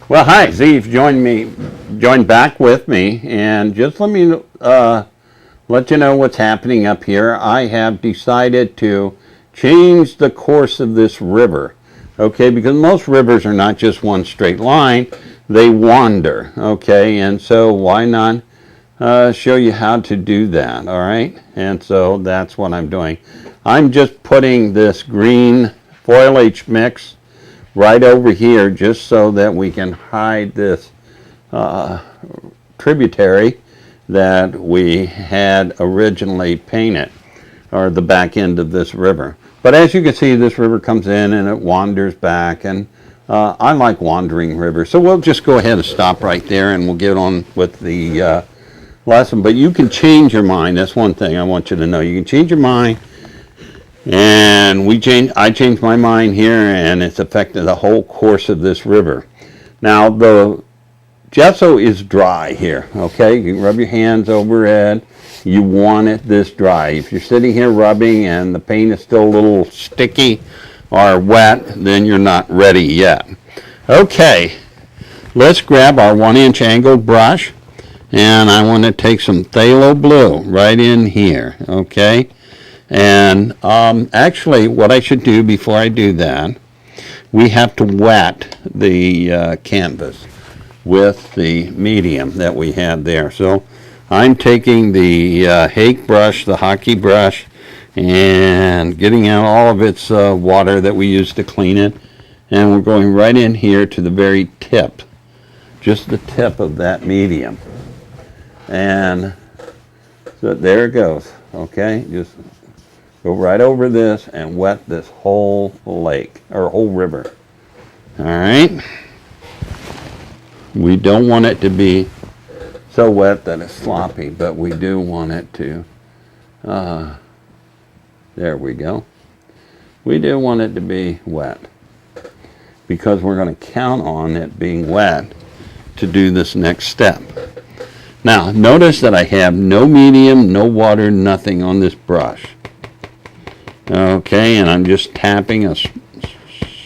Well, hi, Z, you've joined back with me, and just let me let you know what's happening up here. I have decided to change the course of this river, okay, because most rivers are not just one straight line, they wander, okay, and so why not show you how to do that, all right? And so that's what I'm doing. I'm just putting this green foliage mix right over here just so that we can hide this tributary that we had originally painted, or the back end of this river. But as you can see, this river comes in and it wanders back, and I like wandering rivers. So we'll just go ahead and stop right there and we'll get on with the lesson. But you can change your mind. That's one thing I want you to know. You can change your mind. And I changed my mind here, and it's affected the whole course of this river. Now, the gesso is dry here, okay? You can rub your hands over it. You want it this dry. If you're sitting here rubbing and the paint is still a little sticky or wet, then you're not ready yet. Okay, let's grab our 1-inch angled brush, and I want to take some phthalo blue right in here, okay? And actually, what I should do before I do that, we have to wet the canvas with the medium that we had there. So I'm taking the Hake brush, the hockey brush, and getting out all of its water that we used to clean it. And we're going right in here to the very tip, just the tip of that medium. And so there it goes, okay? Just go right over this and wet this whole lake, or whole river. All right? We don't want it to be so wet that it's sloppy, but we do want it to, there we go. We do want it to be wet, because we're going to count on it being wet to do this next step. Now, notice that I have no medium, no water, nothing on this brush. Okay, and I'm just tapping a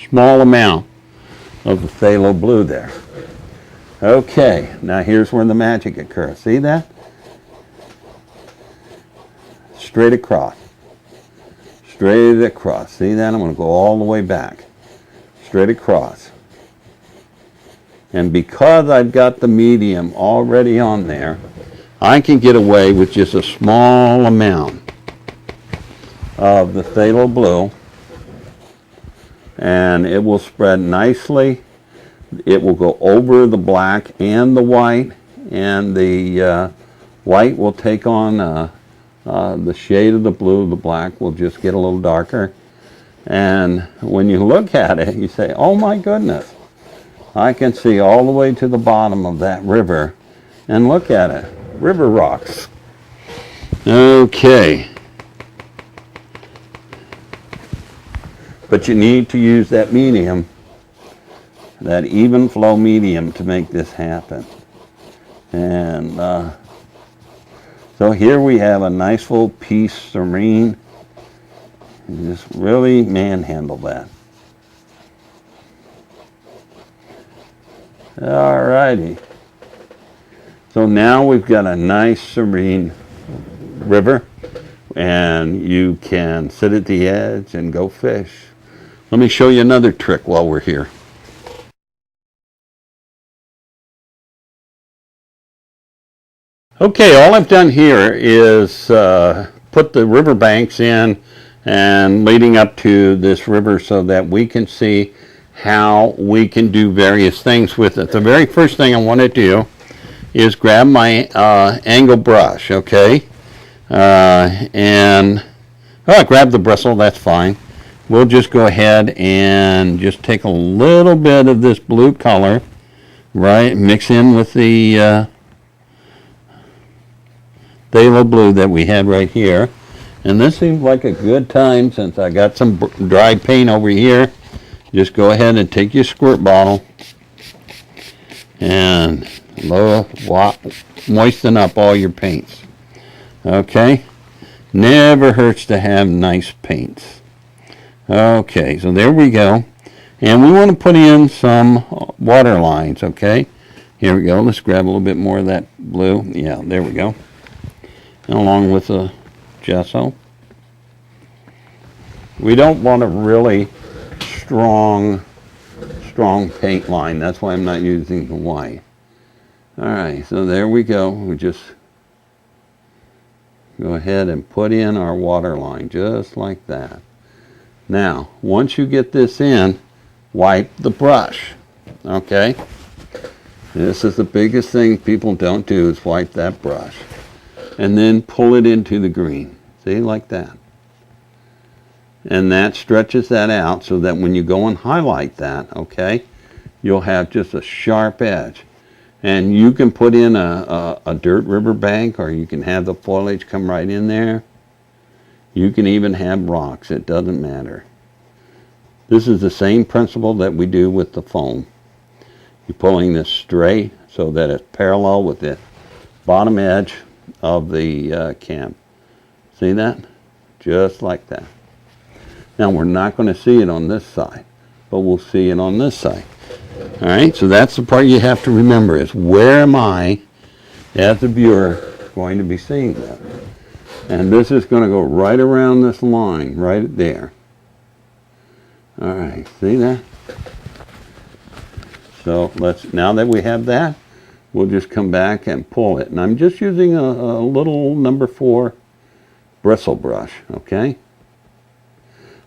small amount of the phthalo blue there. Okay, now here's where the magic occurs. See that? Straight across. Straight across. See that? I'm going to go all the way back. Straight across. And because I've got the medium already on there, I can get away with just a small amount of the phthalo blue, and it will spread nicely. It will go over the black and the white, and the white will take on the shade of the blue. The black will just get a little darker, and when you look at it, you say, oh my goodness, I can see all the way to the bottom of that river. And look at it, river rocks. Okay. But you need to use that medium, that even flow medium, to make this happen. And so here we have a nice full piece, serene. You just really manhandle that. Alrighty. So now we've got a nice serene river, and you can sit at the edge and go fish. Let me show you another trick while we're here. Okay, all I've done here is put the river banks in and leading up to this river so that we can see how we can do various things with it. The very first thing I want to do is grab my angle brush, okay? And grab the bristle, that's fine. We'll just go ahead and just take a little bit of this blue color, right, mix in with the phthalo blue that we had right here. And this seems like a good time, since I got some dry paint over here. Just go ahead and take your squirt bottle and moisten up all your paints. Okay? Never hurts to have nice paints. Okay, so there we go. And we want to put in some water lines, okay? Here we go. Let's grab a little bit more of that blue. Yeah, there we go. And along with the gesso. We don't want a really strong paint line. That's why I'm not using the white. All right, so there we go. We just go ahead and put in our water line just like that. Now, once you get this in, wipe the brush, okay? This is the biggest thing people don't do is wipe that brush. And then pull it into the green. See, like that. And that stretches that out so that when you go and highlight that, okay, you'll have just a sharp edge. And you can put in a dirt river bank, or you can have the foliage come right in there. You can even have rocks. It doesn't matter. This is the same principle that we do with the foam. You're pulling this straight so that it's parallel with the bottom edge of the can. See that? Just like that. Now we're not going to see it on this side, but we'll see it on this side. All right, so that's the part you have to remember is where am I, as the viewer, going to be seeing that? And this is going to go right around this line, right there. All right, see that? So now that we have that, we'll just come back and pull it. And I'm just using a little number 4 bristle brush, okay?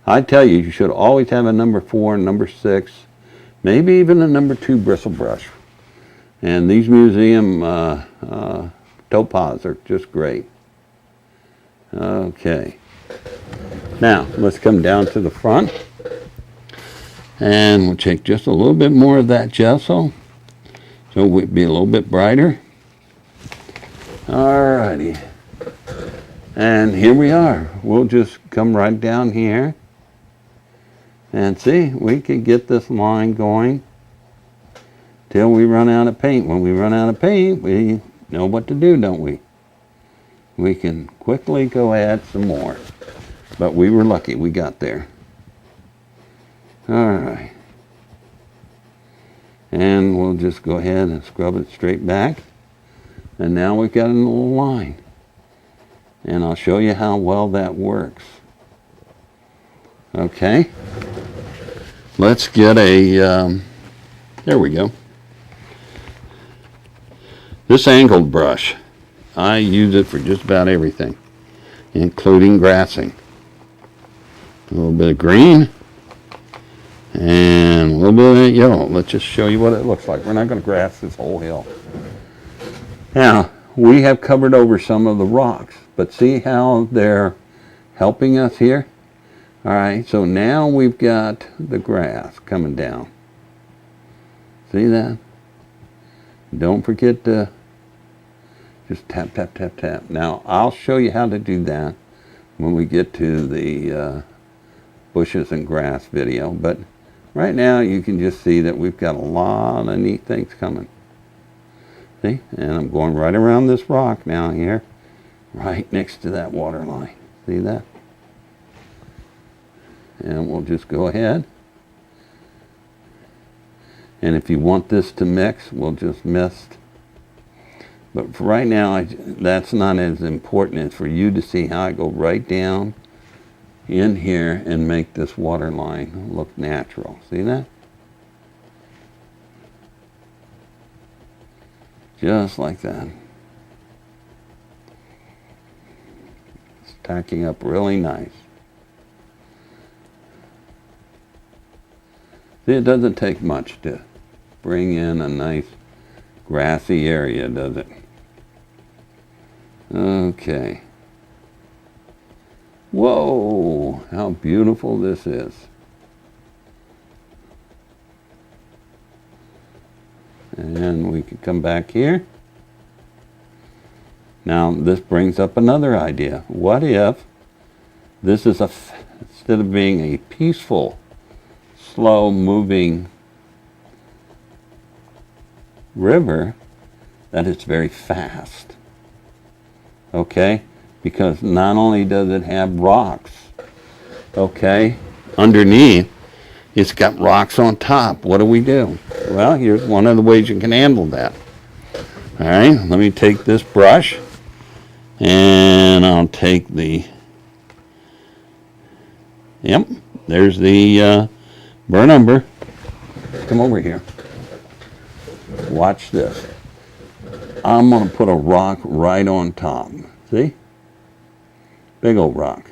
I tell you, you should always have a number 4, number 6, maybe even a number 2 bristle brush. And these museum topaz are just great. Okay. Now, let's come down to the front. And we'll take just a little bit more of that gesso so we'll be a little bit brighter. Alrighty. And here we are. We'll just come right down here. And see, we can get this line going till we run out of paint. When we run out of paint, we know what to do, don't we? We can quickly go add some more. But we were lucky we got there. All right. And we'll just go ahead and scrub it straight back. And now we've got a little line. And I'll show you how well that works. Okay. Let's get a, there we go. This angled brush, I use it for just about everything, including grassing. A little bit of green. And a little bit of that yellow. Let's just show you what it looks like. We're not going to grass this whole hill. Now, we have covered over some of the rocks, but see how they're helping us here? All right, so now we've got the grass coming down. See that? Don't forget to just tap, tap, tap, tap. Now, I'll show you how to do that when we get to the bushes and grass video, but right now you can just see that we've got a lot of neat things coming. See? And I'm going right around this rock now here, right next to that water line. See that? And we'll just go ahead. And if you want this to mix, we'll just mist. But for right now, that's not as important as for you to see how I go right down in here and make this water line look natural. See that? Just like that. It's tacking up really nice. See, it doesn't take much to bring in a nice grassy area, does it? Okay. Whoa, how beautiful this is. And we can come back here. Now, this brings up another idea. What if this is instead of being a peaceful, slow moving river, that it's very fast. Okay? Because not only does it have rocks, okay, underneath, it's got rocks on top. What do we do? Well, here's one of the ways you can handle that. All right, let me take this brush, and I'll take the, yep, there's the burn umber. Come over here. Watch this. I'm going to put a rock right on top. See? Big old rock.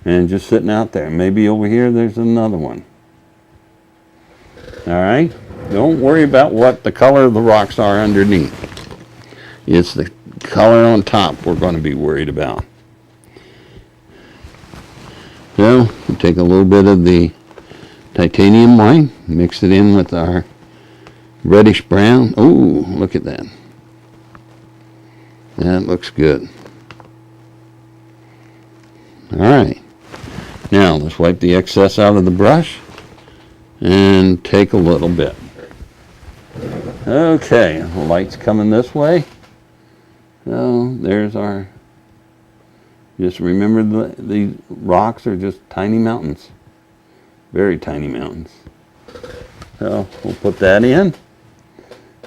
And just sitting out there. Maybe over here there's another one. All right? Don't worry about what the color of the rocks are underneath. It's the color on top we're going to be worried about. So, we'll take a little bit of the titanium white, mix it in with our reddish brown. Ooh, look at that. That looks good. All right. Now, let's wipe the excess out of the brush and take a little bit. Okay, the light's coming this way. So, there's our, just remember the rocks are just tiny mountains. Very tiny mountains. So, we'll put that in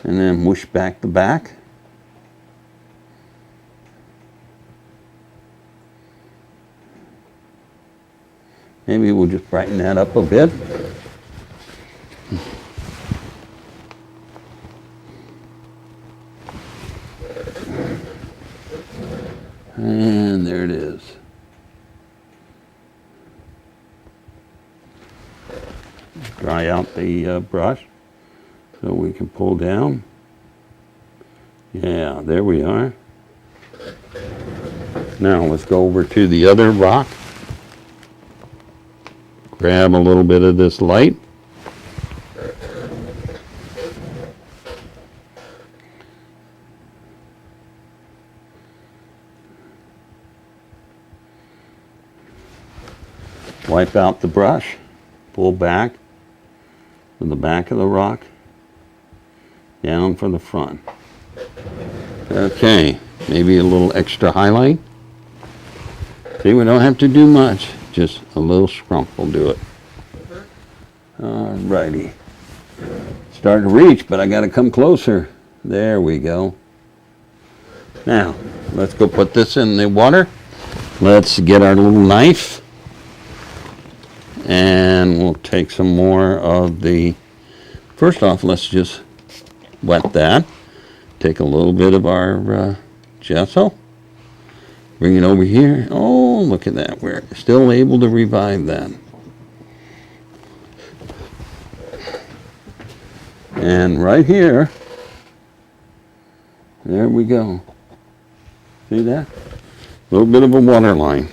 and then whoosh back the back. Maybe we'll just brighten that up a bit. And there it is. Dry out the brush so we can pull down. Yeah, there we are. Now let's go over to the other rock. Grab a little bit of this light. Wipe out the brush. Pull back from the back of the rock down from the front. Okay, maybe a little extra highlight. See, we don't have to do much. Just a little scrump will do it. Alrighty. Starting to reach, but I got to come closer. There we go. Now, let's go put this in the water. Let's get our little knife. And we'll take some more of the, first off, let's just wet that. Take a little bit of our gesso. Bring it over here. Oh, look at that. We're still able to revive that. And right here, there we go. See that? A little bit of a water line.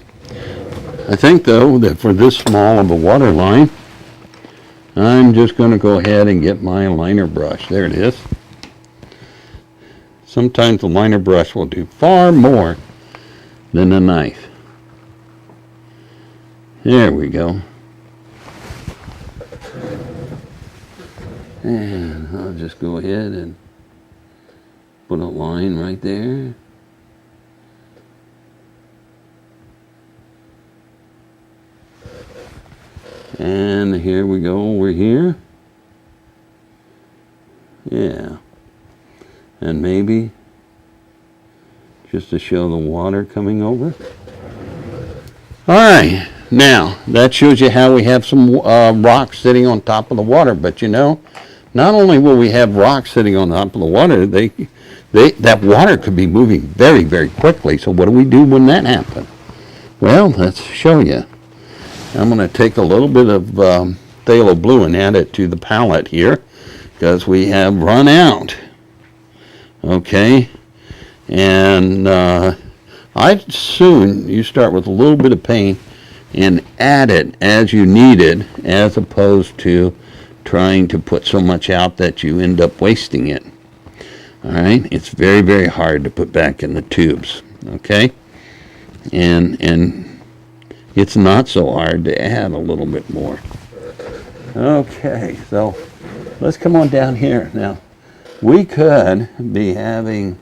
I think, though, that for this small of a water line, I'm just going to go ahead and get my liner brush. There it is. Sometimes the liner brush will do far more than a knife. There we go. And I'll just go ahead and put a line right there. And here we go over here. Yeah. And maybe just to show the water coming over. All right. Now, that shows you how we have some rocks sitting on top of the water. But you know, not only will we have rocks sitting on top of the water, that water could be moving very, very quickly. So what do we do when that happens? Well, let's show you. I'm going to take a little bit of phthalo blue and add it to the palette here because we have run out. Okay, and I'd soon you start with a little bit of paint and add it as you need it, as opposed to trying to put so much out that you end up wasting it. All right, it's very, very hard to put back in the tubes. Okay, and it's not so hard to add a little bit more. Okay, so let's come on down here. Now, we could be having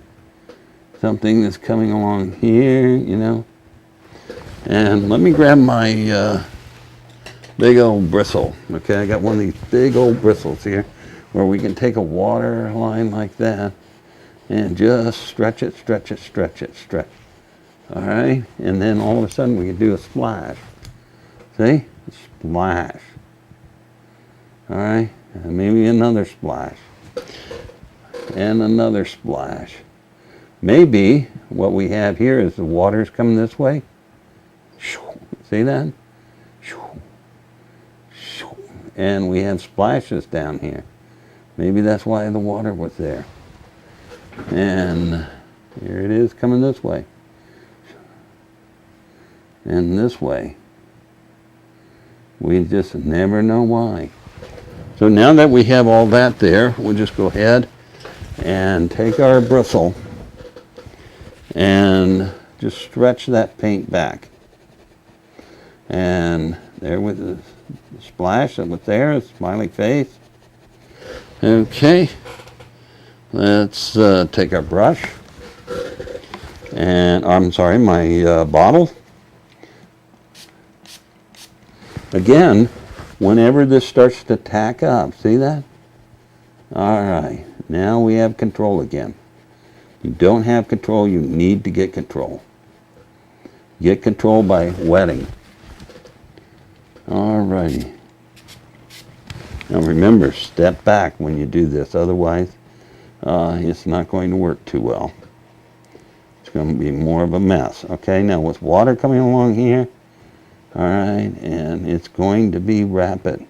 something that's coming along here, you know. And let me grab my big old bristle. Okay, I got one of these big old bristles here where we can take a water line like that and just stretch it, stretch it, stretch it, stretch. All right, and then all of a sudden we can do a splash. See? Splash. All right, and maybe another splash. And another splash. Maybe what we have here is the water's coming this way. See that? And we have splashes down here. Maybe that's why the water was there. And here it is coming this way. And this way. We just never know why. So now that we have all that there, we'll just go ahead and take our bristle and just stretch that paint back. And there with the splash that was there, a smiley face. Okay, let's take our brush and, I'm sorry, my bottle. Again, whenever this starts to tack up, see that? All right, now we have control again. You don't have control, you need to get control. Get control by wetting. All righty. Now remember, step back when you do this, otherwise it's not going to work too well. It's going to be more of a mess. Okay, now with water coming along here, all right, and it's going to be rapid.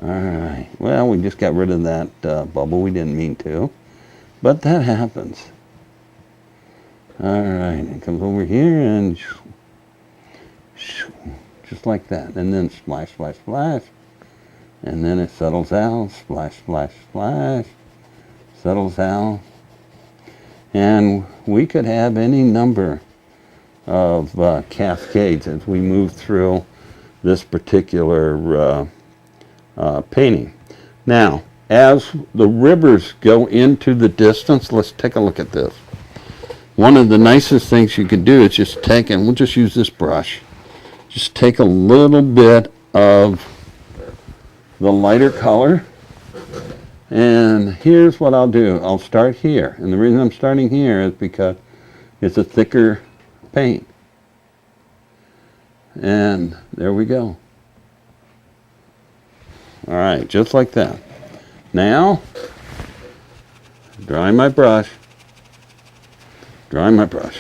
All right, well, we just got rid of that bubble. We didn't mean to, but that happens. All right, it comes over here and just like that, and then splash, splash, splash, and then it settles out, splash, splash, splash, settles out, and we could have any number of cascades as we move through this particular painting. Now, as the rivers go into the distance, let's take a look at this. One of the nicest things you could do is just take, and we'll just use this brush, just take a little bit of the lighter color, and here's what I'll do. I'll start here, and the reason I'm starting here is because it's a thicker paint. And there we go. All right, just like that. Now, dry my brush. Dry my brush.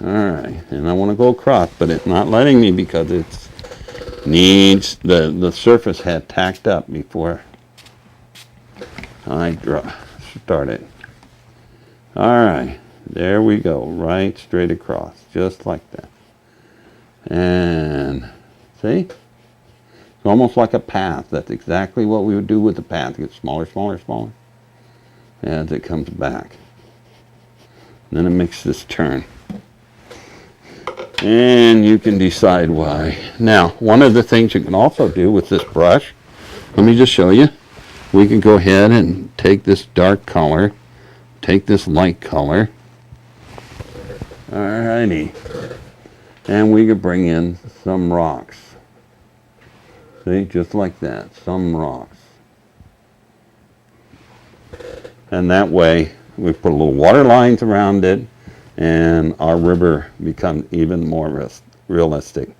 All right, and I want to go across, but it's not letting me because it needs, the surface had tacked up before I started. All right, there we go, right straight across, just like that. And see? It's almost like a path. That's exactly what we would do with the path. It gets smaller, smaller, smaller as it comes back. And then it makes this turn. And you can decide why. Now, one of the things you can also do with this brush, let me just show you. We can go ahead and take this dark color, take this light color. Alrighty. And we could bring in some rocks. See, just like that, some rocks. And that way, we put a little water lines around it, and our river becomes even more realistic.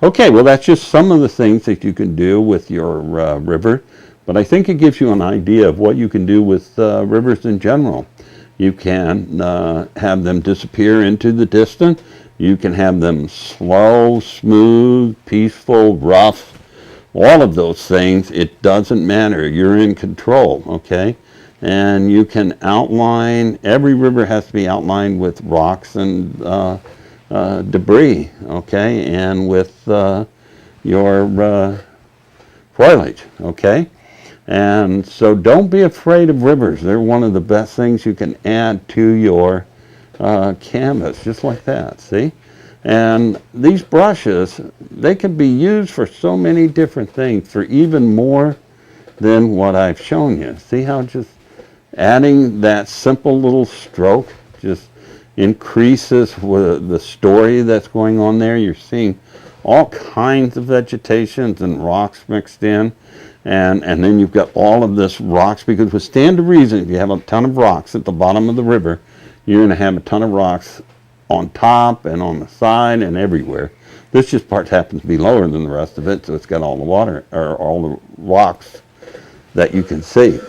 Okay, well, that's just some of the things that you can do with your river, but I think it gives you an idea of what you can do with rivers in general. You can have them disappear into the distance. You can have them slow, smooth, peaceful, rough, all of those things. It doesn't matter. You're in control, okay? And you can outline, every river has to be outlined with rocks and debris, okay? And with your foliage, okay? And so don't be afraid of rivers. They're one of the best things you can add to your canvas, just like that, see? And these brushes, they can be used for so many different things, for even more than what I've shown you. See how just adding that simple little stroke just increases the story that's going on there. You're seeing all kinds of vegetations and rocks mixed in. And then you've got all of this rocks, because with stand to reason, if you have a ton of rocks at the bottom of the river, you're going to have a ton of rocks on top and on the side and everywhere. This just part happens to be lower than the rest of it, so it's got all the water, or all the rocks that you can see.